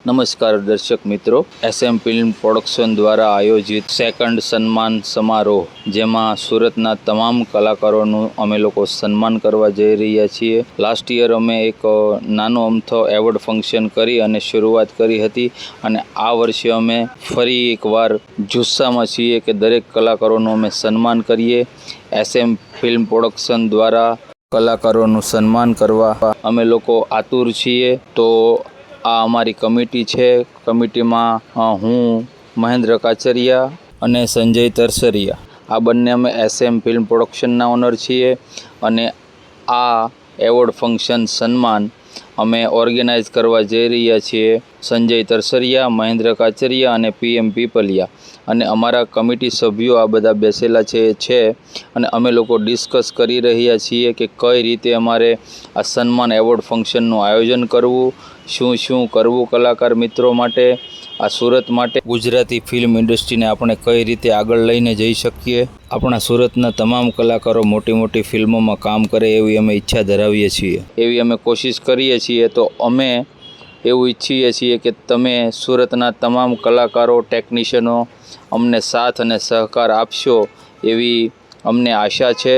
નમસ્કાર દર્શક મિત્રો, SM ફિલ્મ પ્રોડક્શન દ્વારા આયોજિત સેકન્ડ સન્માન સમારોહ, જેમાં સુરતના તમામ કલાકારોનું અમે લોકો સન્માન કરવા જઈ રહ્યા છીએ. લાસ્ટ યર અમે એક નાનો અમથો એવોર્ડ ફંક્શન કરી અને શરૂઆત કરી હતી, અને આ વર્ષે અમે ફરી એકવાર જુસ્સામાં છીએ કે દરેક કલાકારોનું અમે સન્માન કરીએ. SM ફિલ્મ પ્રોડક્શન દ્વારા કલાકારોનું સન્માન કરવા અમે લોકો આતુર છીએ. તો આ અમારી કમિટી છે. કમિટીમાં હું, મહેન્દ્ર કાચરિયા અને સંજય તરસરિયા, આ બંને અમે SM ફિલ્મ પ્રોડક્શનના ઓનર છીએ. અને આ એવોર્ડ ફંક્શન સન્માન અમે ઓર્ગેનાઇઝ કરવા જઈ રહ્યા છીએ. સંજય તરસરિયા, મહેન્દ્ર કાચરિયા અને PM પીપલિયા, અને અમારા કમિટી સભ્યો આ બધા બેસેલા છે અને અમે લોકો ડિસ્કસ કરી રહ્યા છીએ કે કઈ રીતે અમારે આ સન્માન એવોર્ડ ફંક્શનનું આયોજન કરવું, શું કરવું કલાકાર મિત્રો માટે, આ સુરત માટે ગુજરાતી ફિલ્મ ઇન્ડસ્ટ્રીને આપણે કઈ રીતે આગળ લઈને જઈ શકીએ. આપણા સુરતના તમામ કલાકારો મોટી મોટી ફિલ્મોમાં કામ કરે એવી અમે ઈચ્છા ધરાવીએ છીએ, એવી અમે કોશિશ કરીએ છીએ. તો અમે એવું ઈચ્છીએ છીએ કે તમે સુરતના તમામ કલાકારો, ટેકનિશિયનો અમને સાથ અને સહકાર આપશો એવી અમને આશા છે.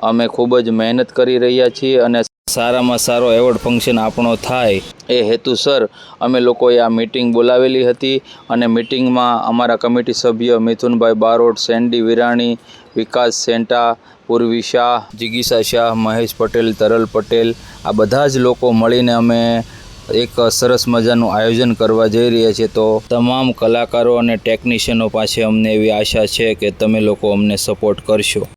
અમે ખૂબ જ મહેનત કરી રહ્યા છીએ અને સારામાં સારો એવોર્ડ ફંક્શન આપણો થાય એ હેતુસર અમે લોકોએ આ મીટિંગ બોલાવેલી હતી. અને મીટિંગમાં અમારા કમિટી સભ્ય મિથુનભાઈ બારોટ, સેન્ડી વિરાણી, વિકાસ સેન્ટા, પૂર્વી શાહ, જિગીસા શાહ, મહેશ પટેલ, તરલ પટેલ, આ બધા જ લોકો મળીને અમે એક સરસ મજાનું આયોજન કરવા જઈ રહ્યા છીએ. તો તમામ કલાકારો અને ટેકનિશિયનો પાસે અમને એવી આશા છે કે તમે લોકો અમને સપોર્ટ કરશો.